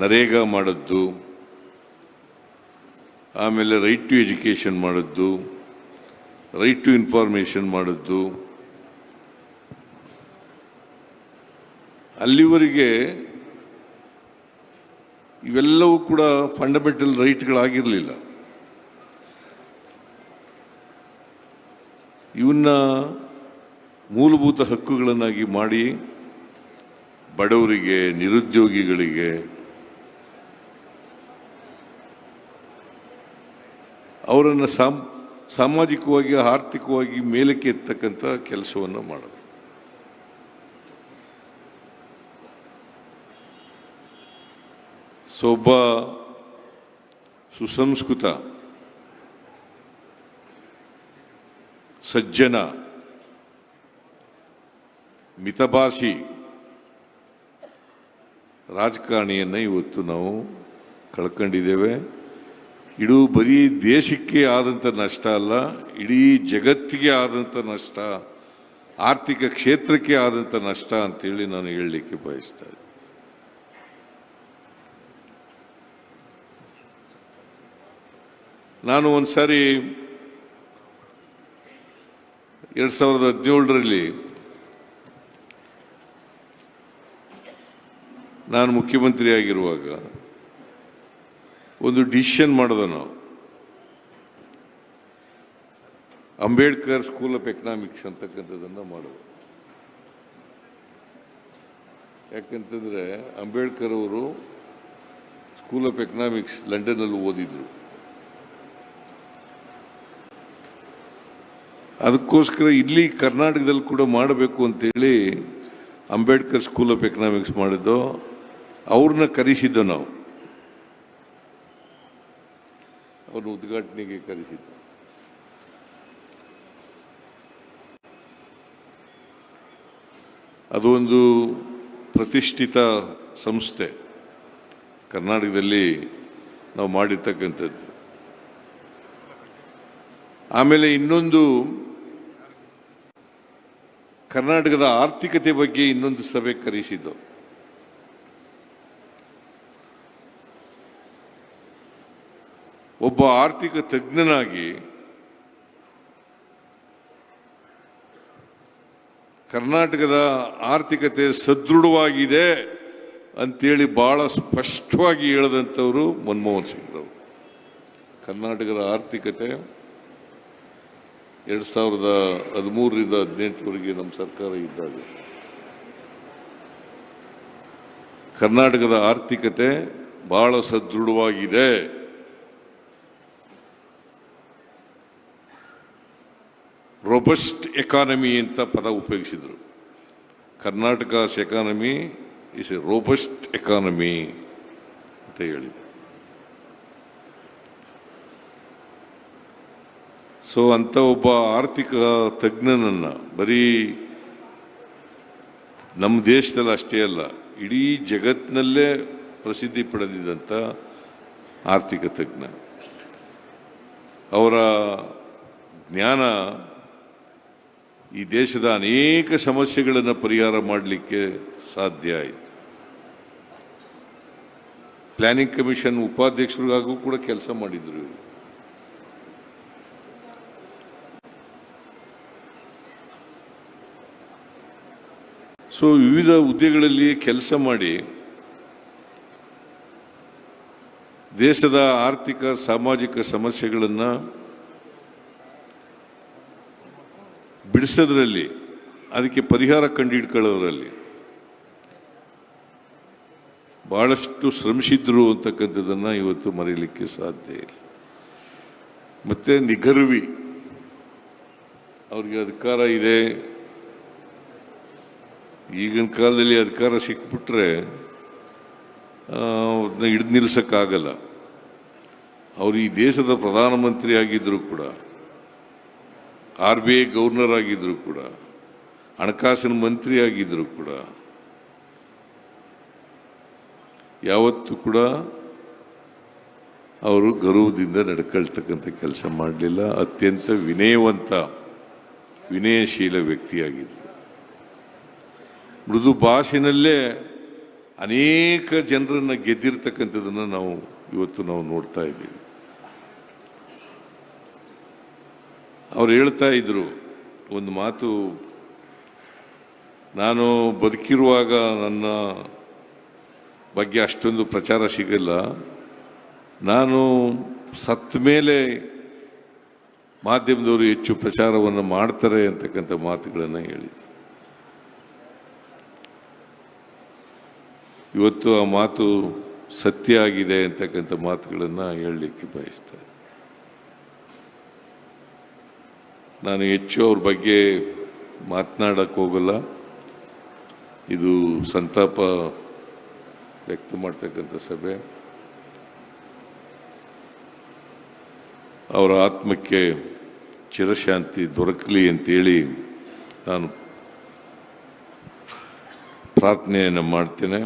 ನರೇಗಾ ಮಾಡಿದ್ದು, ಆಮೇಲೆ right to education ಮಾಡಿದ್ದು, ರೈಟ್ ಟು ಇನ್ಫಾರ್ಮೇಷನ್ ಮಾಡಿದ್ದು, ಅಲ್ಲಿವರೆಗೆ ಇವೆಲ್ಲವೂ ಕೂಡ ಫಂಡಮೆಂಟಲ್ ರೈಟ್ಗಳಾಗಿರಲಿಲ್ಲ. ಇವನ್ನ ಮೂಲಭೂತ ಹಕ್ಕುಗಳನ್ನಾಗಿ ಮಾಡಿ ಬಡವರಿಗೆ, ನಿರುದ್ಯೋಗಿಗಳಿಗೆ, ಅವರನ್ನು ಸಾಮಾಜಿಕವಾಗಿ ಆರ್ಥಿಕವಾಗಿ ಮೇಲಕ್ಕೆ ಎತ್ತಕ್ಕಂಥ ಕೆಲಸವನ್ನು ಮಾಡೋದು. ಒಬ್ಬ ಸುಸಂಸ್ಕೃತ ಸಜ್ಜನ ಮಿತಭಾಷಿ ರಾಜಕಾರಣಿಯನ್ನು ಇವತ್ತು ನಾವು ಕಳ್ಕೊಂಡಿದ್ದೇವೆ. ಇದು ಬರೀ ದೇಶಕ್ಕೆ ಆದಂಥ ನಷ್ಟ ಅಲ್ಲ, ಇಡೀ ಜಗತ್ತಿಗೆ ಆದಂಥ ನಷ್ಟ, ಆರ್ಥಿಕ ಕ್ಷೇತ್ರಕ್ಕೆ ಆದಂಥ ನಷ್ಟ ಅಂತೇಳಿ ನಾನು ಹೇಳಲಿಕ್ಕೆ ಬಯಸ್ತಾ ಇದ್ದೆ. ನಾನು ಒಂದು ಸಾರಿ 2017ರಲ್ಲಿ ನಾನು ಮುಖ್ಯಮಂತ್ರಿ ಆಗಿರುವಾಗ ಒಂದು ಡಿಸಿಷನ್ ಮಾಡೋದು. ನಾವು ಅಂಬೇಡ್ಕರ್ ಸ್ಕೂಲ್ ಆಫ್ ಎಕನಾಮಿಕ್ಸ್ ಅಂತಕ್ಕಂಥದ್ದನ್ನು ಮಾಡೋದು. ಯಾಕಂತಂದರೆ ಅಂಬೇಡ್ಕರ್ ಅವರು ಸ್ಕೂಲ್ ಆಫ್ ಎಕನಾಮಿಕ್ಸ್ ಲಂಡನ್ನಲ್ಲಿ ಓದಿದ್ರು. ಅದಕ್ಕೋಸ್ಕರ ಇಲ್ಲಿ ಕರ್ನಾಟಕದಲ್ಲಿ ಕೂಡ ಮಾಡಬೇಕು ಅಂತೇಳಿ ಅಂಬೇಡ್ಕರ್ ಸ್ಕೂಲ್ ಆಫ್ ಎಕನಾಮಿಕ್ಸ್ ಮಾಡಿದ್ದು. ಅವ್ರನ್ನ ಕರೆಸಿದ್ದು, ನಾವು ಅವ್ರನ್ನ ಉದ್ಘಾಟನೆಗೆ ಕರೆಸಿದ್ದು. ಅದು ಒಂದು ಪ್ರತಿಷ್ಠಿತ ಸಂಸ್ಥೆ ಕರ್ನಾಟಕದಲ್ಲಿ ನಾವು ಮಾಡಿರ್ತಕ್ಕಂಥದ್ದು. ಆಮೇಲೆ ಇನ್ನೊಂದು ಕರ್ನಾಟಕದ ಆರ್ಥಿಕತೆ ಬಗ್ಗೆ ಇನ್ನೊಂದು ಸಭೆ ಕರೆಸಿದ್ದು. ಒಬ್ಬ ಆರ್ಥಿಕ ತಜ್ಞನಾಗಿ ಕರ್ನಾಟಕದ ಆರ್ಥಿಕತೆ ಸದೃಢವಾಗಿದೆ ಅಂತೇಳಿ ಬಹಳ ಸ್ಪಷ್ಟವಾಗಿ ಹೇಳಿದಂಥವರು ಮನಮೋಹನ್ ಸಿಂಗ್ರವರು. ಕರ್ನಾಟಕದ ಆರ್ಥಿಕತೆ 2013ರಿಂದ 2018ವರೆಗೆ ನಮ್ಮ ಸರ್ಕಾರ ಇದ್ದಾಗ ಕರ್ನಾಟಕದ ಆರ್ಥಿಕತೆ ಬಹಳ ಸದೃಢವಾಗಿದೆ. ರೊಬಸ್ಟ್ ಎಕಾನಮಿ ಅಂತ ಪದ ಉಪಯೋಗಿಸಿದರು. Karnataka's economy is a robust economy ಅಂತ ಹೇಳಿದರು. ಅಂಥ ಒಬ್ಬ ಆರ್ಥಿಕ ತಜ್ಞನನ್ನು ಬರೀ ನಮ್ಮ ದೇಶದಲ್ಲಿ ಅಷ್ಟೇ ಅಲ್ಲ, ಇಡೀ ಜಗತ್ತಿನಲ್ಲೇ ಪ್ರಸಿದ್ಧಿ ಪಡೆದಿದ್ದಂಥ ಆರ್ಥಿಕ ತಜ್ಞ. ಅವರ ಜ್ಞಾನ ಈ ದೇಶದ ಅನೇಕ ಸಮಸ್ಯೆಗಳನ್ನು ಪರಿಹಾರ ಮಾಡಲಿಕ್ಕೆ ಸಾಧ್ಯ ಆಯಿತು. ಪ್ಲಾನಿಂಗ್ ಕಮಿಷನ್ ಉಪಾಧ್ಯಕ್ಷರಿಗಾಗೂ ಕೂಡ ಕೆಲಸ ಮಾಡಿದರು. ವಿವಿಧ ಹುದ್ದೆಗಳಲ್ಲಿ ಕೆಲಸ ಮಾಡಿ ದೇಶದ ಆರ್ಥಿಕ ಸಾಮಾಜಿಕ ಸಮಸ್ಯೆಗಳನ್ನು ಬಿಡಿಸೋದ್ರಲ್ಲಿ, ಅದಕ್ಕೆ ಪರಿಹಾರ ಕಂಡುಹಿಡ್ಕೊಳ್ಳೋದ್ರಲ್ಲಿ ಬಹಳಷ್ಟು ಶ್ರಮಿಸಿದ್ರು ಅಂತಕ್ಕಂಥದ್ದನ್ನು ಇವತ್ತು ಮರೆಯಲಿಕ್ಕೆ ಸಾಧ್ಯ ಇಲ್ಲ. ಮತ್ತೆ ನಿಗರ್ವಿ, ಅವ್ರಿಗೆ ಅಧಿಕಾರ ಇದೆ. ಈಗಿನ ಕಾಲದಲ್ಲಿ ಅಧಿಕಾರ ಸಿಕ್ಬಿಟ್ರೆ ಅವ್ರನ್ನ ಹಿಡಿದು ನಿಲ್ಲಿಸೋಕ್ಕಾಗಲ್ಲ. ಅವರು ಈ ದೇಶದ ಪ್ರಧಾನಮಂತ್ರಿ ಆಗಿದ್ದರೂ ಕೂಡ, RBI ಗವರ್ನರ್ ಆಗಿದ್ದರೂ ಕೂಡ, ಹಣಕಾಸಿನ ಮಂತ್ರಿ ಆಗಿದ್ದರೂ ಕೂಡ ಯಾವತ್ತೂ ಕೂಡ ಅವರು ಗೌರವದಿಂದ ನಡ್ಕೊಳ್ತಕ್ಕಂಥ ಕೆಲಸ ಮಾಡಲಿಲ್ಲ. ಅತ್ಯಂತ ವಿನಯಶೀಲ ವ್ಯಕ್ತಿಯಾಗಿದ್ದರು. ಮೃದು ಭಾಷೆನಲ್ಲೇ ಅನೇಕ ಜನರನ್ನು ಗೆದ್ದಿರ್ತಕ್ಕಂಥದ್ದನ್ನು ಇವತ್ತು ನಾವು ನೋಡ್ತಾ ಇದ್ದೀವಿ. ಅವ್ರು ಹೇಳ್ತಾ ಇದ್ರು ಒಂದು ಮಾತು, ನಾನು ಬದುಕಿರುವಾಗ ನನ್ನ ಬಗ್ಗೆ ಅಷ್ಟೊಂದು ಪ್ರಚಾರ ಸಿಗಲ್ಲ, ನಾನು ಸತ್ತ ಮೇಲೆ ಮಾಧ್ಯಮದವರು ಹೆಚ್ಚು ಪ್ರಚಾರವನ್ನು ಮಾಡ್ತಾರೆ ಅಂತಕ್ಕಂಥ ಮಾತುಗಳನ್ನು ಹೇಳಿದರು. ಇವತ್ತು ಆ ಮಾತು ಸತ್ಯ ಆಗಿದೆ ಅಂತಕ್ಕಂಥ ಮಾತುಗಳನ್ನು ಹೇಳಲಿಕ್ಕೆ ಬಯಸ್ತಾರೆ. ನಾನು ಹೆಚ್ಚು ಅವ್ರ ಬಗ್ಗೆ ಮಾತನಾಡಕ್ಕೆ ಹೋಗಲ್ಲ. ಇದು ಸಂತಾಪ ವ್ಯಕ್ತ ಮಾಡ್ತಕ್ಕಂಥ ಸಭೆ. ಅವರ ಆತ್ಮಕ್ಕೆ ಚಿರಶಾಂತಿ ದೊರಕಲಿ ಅಂತೇಳಿ ನಾನು ಪ್ರಾರ್ಥನೆಯನ್ನು ಮಾಡ್ತೇನೆ.